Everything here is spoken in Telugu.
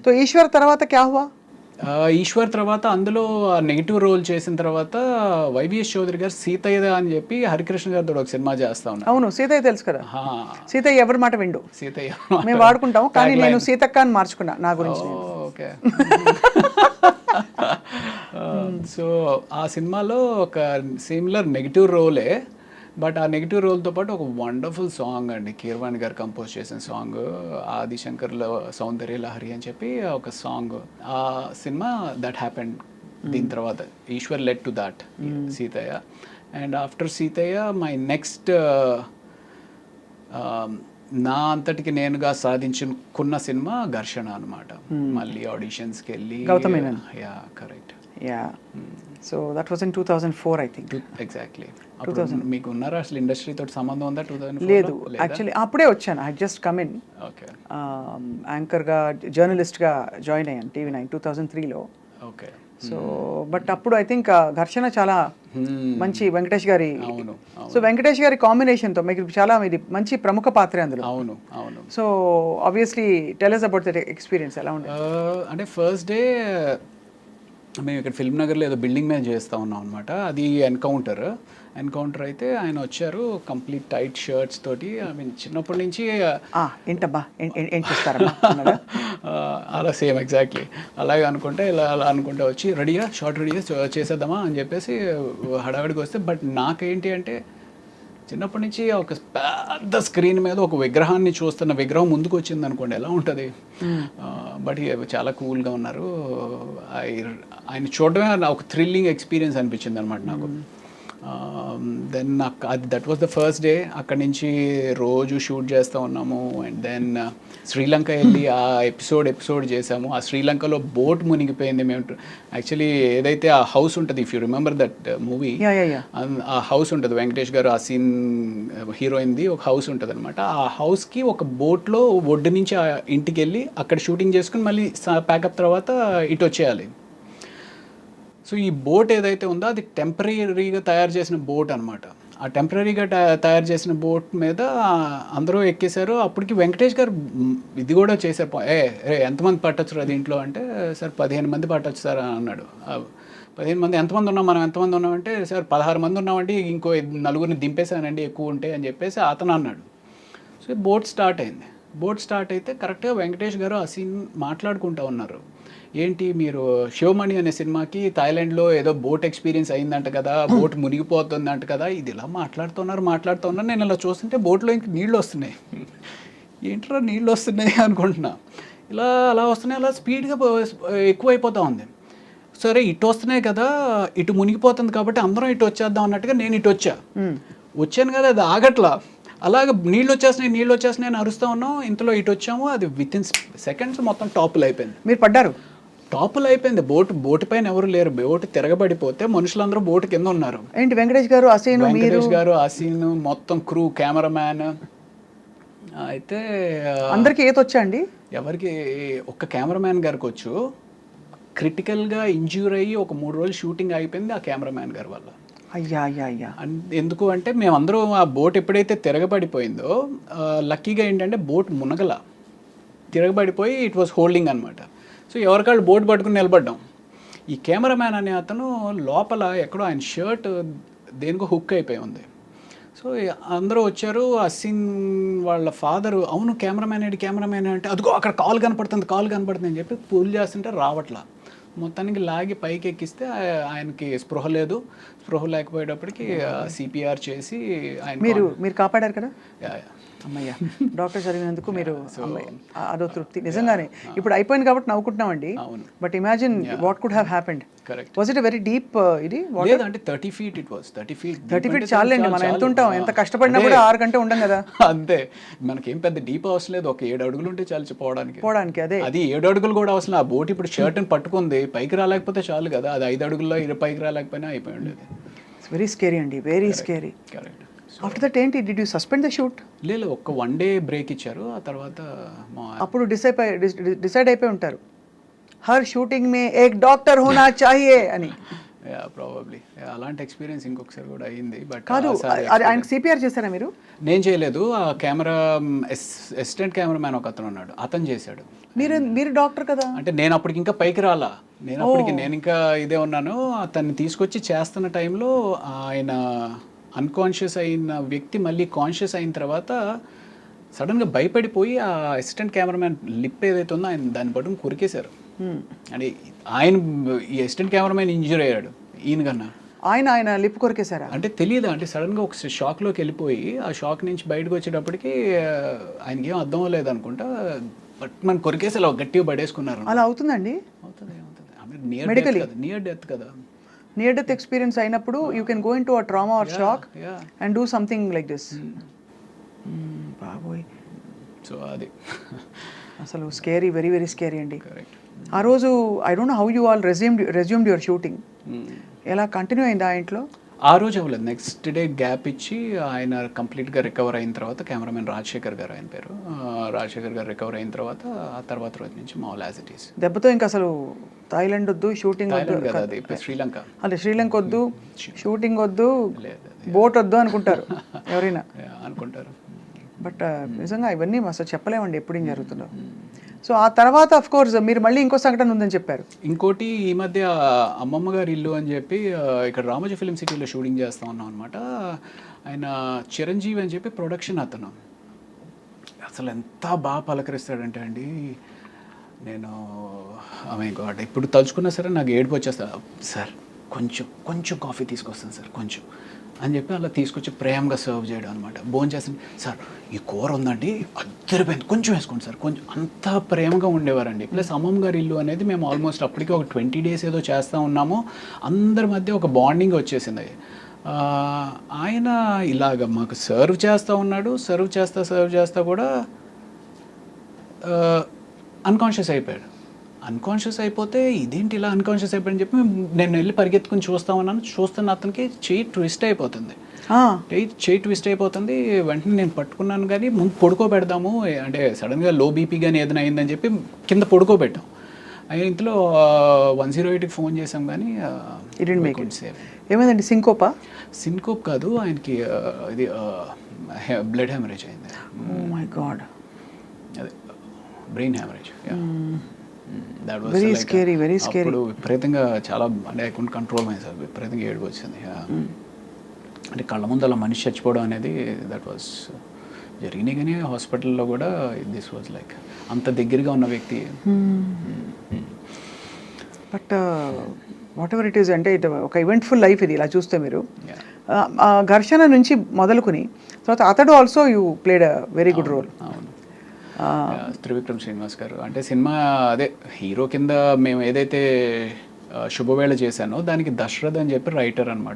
तो ईश्वर తర్వాత क्या हुआ? ఈశ్వర్ తర్వాత అందులో నెగిటివ్ రోల్ చేసిన తర్వాత వైవిఎస్ చౌదరి గారు సీతయ్య అని చెప్పి హరికృష్ణ గారితో ఒక సినిమా చేస్తా ఉన్నారు. అవును, సీతయ్య తెలుసు కదా. హా, సీతయ్య ఎవరి మాట విండు, సీతయ్య మేము వాడుకుంటాం, కానీ నేను సీతక్క అని మార్చుకున్నా నా గురించి. ఓకే. సో ఆ సినిమాలో ఒక సిమిలర్ నెగిటివ్ రోలే, బట్ ఆ నెగిటివ్ రోల్తో పాటు ఒక వండర్ఫుల్ సాంగ్ అండి, కీరవాణి గారు కంపోజ్ చేసిన సాంగ్, ఆదిశంకర్లో సౌందర్య లహరి అని చెప్పి ఒక సాంగ్. ఆ సినిమా దట్ హ్యాపెండ్. దీని తర్వాత Eeshwar led to that Seethayya. And after Seethayya my next నా అంతటికి నేనుగా సాధించుకున్న సినిమా ఘర్షణ అనమాట. మళ్ళీ ఆడిషన్స్కి వెళ్ళి yeah correct yeah. So that was in 2004 I think. Exactly. మీకు ఉన్నారా అసలు ఇండస్ట్రీ తోటి సంబంధం ఉందా? 2004 లేదు, యాక్చువల్లీ అప్పుడే వచ్చాను. I just come in. Okay. యాంకర్గా జర్నలిస్ట్గా జాయిన్ అయ్యాను TV9 2003లో. ఓకే. సో బట్ అప్పుడు ఐ థింక్ ఘర్షణ చాలా మంచి వెంకటేష్ గారి. అవును. సో వెంకటేష్ గారి కాంబినేషన్తో మీకు చాలా ఇది మంచి ప్రముఖ పాత్ర అందులో. అవును అవును. So obviously tell us about that experience, ఎలా ఉండేది? అంటే ఫస్ట్ డే మేము ఇక్కడ ఫిల్మ్ నగర్లో ఏదో బిల్డింగ్ మీద చేస్తూ ఉన్నాం అనమాట. అది ఎన్కౌంటర్ అయితే ఆయన వచ్చారు కంప్లీట్ టైట్ షర్ట్స్ తోటి. ఐ మీన్ చిన్నప్పటి నుంచి ఏంటబ్బా ఏం చేస్తారమ్మా అలా సేమ్ ఎగ్జాక్ట్లీ అలాగే అనుకుంటే ఇలా అలా అనుకుంటే వచ్చి రెడీగా షార్ట్ రెడీగా చేసేద్దామా అని చెప్పేసి హడావిడికి వస్తే, బట్ నాకేంటి అంటే చిన్నప్పటి నుంచి ఒక పెద్ద స్క్రీన్ మీద ఒక విగ్రహాన్ని చూస్తున్న విగ్రహం ముందుకు వచ్చింది అనుకోండి, ఎలా ఉంటుంది. బట్ చాలా కూల్గా ఉన్నారు. ఆయన చూడడమే ఒక థ్రిల్లింగ్ ఎక్స్పీరియన్స్ అనిపించింది అనమాట నాకు. దెన్ నాకు అది that was the first day. అక్కడి నుంచి రోజు షూట్ చేస్తూ ఉన్నాము. అండ్ దెన్ శ్రీలంక వెళ్ళి ఆ ఎపిసోడ్ చేసాము. ఆ శ్రీలంకలో బోట్ మునిగిపోయింది. మేము యాక్చువల్లీ ఏదైతే ఆ హౌస్ ఉంటుంది, if you remember that movie, ఆ హౌస్ ఉంటుంది, వెంకటేష్ గారు ఆ సీన్ హీరోయిన్ది ఒక హౌస్ ఉంటుంది అనమాట. ఆ హౌస్కి ఒక బోట్లో ఒడ్డు నుంచి ఆ ఇంటికి వెళ్ళి అక్కడ షూటింగ్ చేసుకుని మళ్ళీ ప్యాకప్ తర్వాత ఇటు వచ్చేయాలి. సో ఈ బోట్ ఏదైతే ఉందో అది టెంపరీగా తయారు చేసిన బోట్ అనమాట. ఆ టెంపరీగా తయారు చేసిన బోట్ మీద అందరూ ఎక్కేశారు. అప్పటికి వెంకటేష్ గారు ఇది కూడా చేశారు. ఎంతమంది పట్టొచ్చు అది ఇంట్లో అంటే, సార్ 15 మంది పట్టొచ్చు సార్ అని అన్నాడు. 15 మంది ఎంతమంది ఉన్నాం, మనం ఎంతమంది ఉన్నామంటే, సార్ 16 మంది ఉన్నామండి, ఇంకో 4 దింపేశానండి ఎక్కువ ఉంటాయి అని చెప్పేసి అతను అన్నాడు. సో బోట్ స్టార్ట్ అయింది. బోట్ స్టార్ట్ అయితే కరెక్ట్గా వెంకటేష్ గారు ఆ సీన్ మాట్లాడుకుంటూ ఉన్నారు. ఏంటి మీరు శివమణి అనే సినిమాకి థాయిలాండ్లో ఏదో బోట్ ఎక్స్పీరియన్స్ అయిందంట కదా, బోట్ మునిగిపోతుందంట కదా, ఇది ఇలా మాట్లాడుతున్నారు. నేను ఇలా చూస్తుంటే బోట్లో ఇంక నీళ్ళు వస్తున్నాయి. ఏంట్రా నీళ్ళు వస్తున్నాయి అనుకుంటున్నా. అలా వస్తున్నాయి, అలా స్పీడ్గా ఎక్కువైపోతూ ఉంది. సరే ఇటు వస్తున్నాయి కదా, ఇటు మునిగిపోతుంది కాబట్టి అందరం ఇటు వచ్చేద్దాం అన్నట్టుగా నేను ఇటు వచ్చాను కదా, అది ఆగట్లా. అలాగే నీళ్ళు వచ్చేస్తున్నాయి అని అరుస్తూ ఉన్నాం. ఇంతలో ఇటు వచ్చాము, అది విత్ ఇన్ సెకండ్స్ మొత్తం టాపులు అయిపోయింది. మీరు పడ్డారు? టాపులు అయిపోయింది. బోటు పైన ఎవరు లేరు. బోటు తిరగబడిపోతే మనుషులందరూ బోటు కింద ఉన్నారు. ఏంటి వెంకటేష్ గారు ఆ సీన్ మొత్తం క్రూ, కెమెరామ్యాన్. అయితే అందరికి ఈత వచ్చా అండి? ఎవరికి? ఒక్క కెమెరామ్యాన్ గారికి వచ్చు. క్రిటికల్గా ఇంజ్యూర్ అయ్యి ఒక 3 రోజులు షూటింగ్ అయిపోయింది ఆ కెమెరామ్యాన్ గారి వల్ల. అయ్యా. ఎందుకు అంటే మేమందరూ ఆ బోట్ ఎప్పుడైతే తిరగబడిపోయిందో, లక్కీగా ఏంటంటే బోట్ మునగల, తిరగబడిపోయి ఇట్ వాస్ హోల్డింగ్ అనమాట. సో ఎవరికాళ్ళు బోట్ పట్టుకుని నిలబడ్డాం. ఈ కెమెరామ్యాన్ అనే అతను లోపల ఎక్కడో ఆయన షర్ట్ దేనికో హుక్ అయిపోయి ఉంది. సో అందరూ వచ్చారు. ఆ సీన్ వాళ్ళ ఫాదరు, అవును కెమెరామ్యాన్ అంటే అదిగో అక్కడ కాల్ కనపడుతుంది అని చెప్పి పూల్ చేస్తుంటే రావట్లా. మొత్తానికి లాగి పైకి ఎక్కిస్తే ఆయనకి స్పృహ లేకపోయేటప్పటికి CPR చేసి ఆయన మీరు కాపాడారు కదా. అమ్మయ్యా, డాక్టర్ చదివినందుకు మీరు అదో తృప్తి నిజంగానే. ఇప్పుడు అయిపోయింది కాబట్టి నవ్వుకుంటున్నామండి. But imagine what could have happened. Correct. Was it very deep ఇది? అంటే 30 feet ఇట్ వాస్. 30 feet చాలండి. మనం ఎంత ఉంటాం, ఎంత కష్టపడినా కూడా 6 గంటలు ఉండం కదా. అంతే. మనకేం పెద్ద డీప్ అవసరం లేదు. ఒక 7 అడుగులు ఉంటే చాలు పోవడానికి. అదే అది 7 అడుగులు కూడా అవసరం. ఆ బోట్ ఇప్పుడు షర్ట్ని పట్టుకుంది, పైకి రాలేకపోతే చాలు కదా. అది 5 అడుగుల్లో పైకి రాలేకపోయినా అయిపోయి ఉండేది. వెరీ స్కేరీ అండి, very scary. Correct. After that ఏంటి, did you suspend the shoot? లేదు, ఒక 1 day బ్రేక్ ఇచ్చారు. ఆ తర్వాత అప్పుడు డిసైడ్ అయిపోయి ఉంటారు, హర్ షూటింగ్ మే ఏక్ డాక్టర్ హోనా చాహియే అని. ప్రాబబ్లీ అలాంటి ఎక్స్పీరియన్స్ ఇంకొకసారి కూడా అయింది. బట్ కాదు, ఆయనకు సిపిఆర్ చేశారా మీరు? నేను చేయలేదు. ఆ కెమెరా అసిస్టెంట్ కెమెరామ్యాన్ ఒక అతను ఉన్నాడు, అతను చేశాడు. మీరు డాక్టర్ కదా. అంటే నేను అప్పటికి ఇంకా పైకి రాలా, నేను ఇంకా ఇదే ఉన్నాను. అతన్ని తీసుకొచ్చి చేస్తున్న టైంలో ఆయన అన్కాన్షియస్ అయిన వ్యక్తి మళ్ళీ కాన్షియస్ అయిన తర్వాత సడన్గా భయపడిపోయి ఆ అసిస్టెంట్ కెమెరామ్యాన్ లిప్ ఏదైతే ఉందో ఆయన దాన్ని పట్టుకుని కొరికేశారు. అంటే ఆయన ఈ అసిస్టెంట్ కెమెరామ్యాన్ ఇంజూర్ అయ్యాడు ఈయన కన్నా. ఆయన లిప్ కొరికేశారా? అంటే తెలియదు, అంటే సడన్గా ఒక షాక్లోకి వెళ్ళిపోయి ఆ షాక్ నుంచి బయటకు వచ్చేటప్పటికి ఆయనకి ఏం అర్థం అవ్వలేదు అనుకుంటా, బట్ మనం కొరికేసి అలా గట్టిగా పడేసుకున్నారు. అలా అవుతుందండి? అవుతుంది. నియర్ డెత్ కదా. నియర్ డెత్ ఎక్స్పీరియన్స్ అయినప్పుడు you can go into a trauma or shock and do something like this. బాబోయ్. సో అది అసలు స్కేరీ, వెరీ వెరీ స్కేరీ అండి. కరెక్ట్. ఆ రోజు I don't know how you all resumed your shooting. ఎలా కంటిన్యూ అయింది ఆ ఇంట్లో? ఆ రోజు అవ్వలేదు, నెక్స్ట్ డే గ్యాప్ ఇచ్చి ఆయన కంప్లీట్గా రికవర్ అయిన తర్వాత, కెమెరామెన్ రాజశేఖర్ గారు ఆయన పేరు, రాజశేఖర్ గారు రికవర్ అయిన తర్వాత ఆ తర్వాత రోజు నుంచి మామూలు యాజ్ ఇట్ ఈస్. దెబ్బతో ఇంకా అసలు థాయిలాండ్ వద్దు, షూటింగ్ వద్దు, శ్రీలంక, అంటే శ్రీలంక వద్దు, షూటింగ్ వద్దు, బోట్ వద్దు అనుకుంటారు ఎవరైనా అనుకుంటారు. బట్ నిజంగా ఇవన్నీ అసలు చెప్పలేమండి ఎప్పుడు ఏం జరుగుతుందో. సో ఆ తర్వాత అఫ్ కోర్స్ మీరు మళ్ళీ ఇంకో సంఘటన ఉందని చెప్పారు. ఇంకోటి ఈ మధ్య అమ్మమ్మ గారి ఇల్లు అని చెప్పి ఇక్కడ రామోజీ ఫిలిం సిటీలో షూటింగ్ చేస్తూ ఉన్నాం అనమాట. ఆయన చిరంజీవి అని చెప్పి ప్రొడక్షన్ అతను అసలు ఎంత బాగా పలకరిస్తాడంటే అండి, నేను ఇప్పుడు తలుచుకున్నా సరే నాకు ఏడుపు వచ్చేస్తా. సార్ కొంచెం కాఫీ తీసుకొస్తాను సార్ కొంచెం అని చెప్పి అలా తీసుకొచ్చి ప్రేమగా సర్వ్ చేయడం అనమాట. భోజనం చేస్తాను, సార్ ఈ కూర ఉందండి అద్దరిపోయింది కొంచెం వేసుకోండి సార్ కొంచెం, అంత ప్రేమగా ఉండేవారండి. ప్లస్ అమ్మమ్మ గారి ఇల్లు అనేది మేము ఆల్మోస్ట్ అప్పటికి ఒక 20 days ఏదో చేస్తూ ఉన్నాము. అందరి మధ్య ఒక బాండింగ్ వచ్చేసింది. ఆయన ఇలాగ మాకు సర్వ్ చేస్తూ ఉన్నాడు, సర్వ్ చేస్తా కూడా అన్కాన్షియస్ అయిపోయాడు. అన్కాన్షియస్ అయిపోతే ఇదేంటి ఇలా అన్కాన్షియస్ అయిపోయాడని చెప్పి నేను వెళ్ళి పరిగెత్తుకుని చూస్తున్న అతనికి చెయ్యి ట్విస్ట్ అయిపోతుంది. వెంటనే నేను పట్టుకున్నాను, కానీ ముందు పడుకోబెడదాము అంటే సడన్గా లో బీపీ కానీ ఏదైనా అయిందని చెప్పి కింద పడుకోబెట్టాం. ఇంతలో 108కి ఫోన్ చేసాం కానీ సేవ్. ఏమైందండి? సింకోప్ కాదు, ఆయనకి ఇది బ్లడ్ హ్యామరేజ్ అయింది. Oh my God. అదే బ్రెయిన్ హ్యామరేజ్. Very scary. అప్పుడు విపరీతంగా చాలా అంటే I couldn't control my self, విపరీతంగా ఏడుపు వచ్చింది. అంటే కళ్ళ ముందు అలా మనిషి చచ్చిపోవడం అనేది దట్ వాజ్ జరిగినాయి. కానీ హాస్పిటల్లో కూడా దిస్ వాజ్ లైక్ అంత దగ్గరగా ఉన్న వ్యక్తి. But what ever it is, అంటే ఒక ఈవెంట్ఫుల్ లైఫ్ ఇది ఇలా చూస్తే మీరు. ఘర్షణ నుంచి మొదలుకుని తర్వాత అతడు also you played a very good role. అవును. త్రివిక్రమ్ శ్రీనివాస్ గారు అంటే సినిమా అదే హీరో కింద మేము ఏదైతే శుభవేళ చేశానో దానికి దశరథ్ అని చెప్పి రైటర్ అనమాట.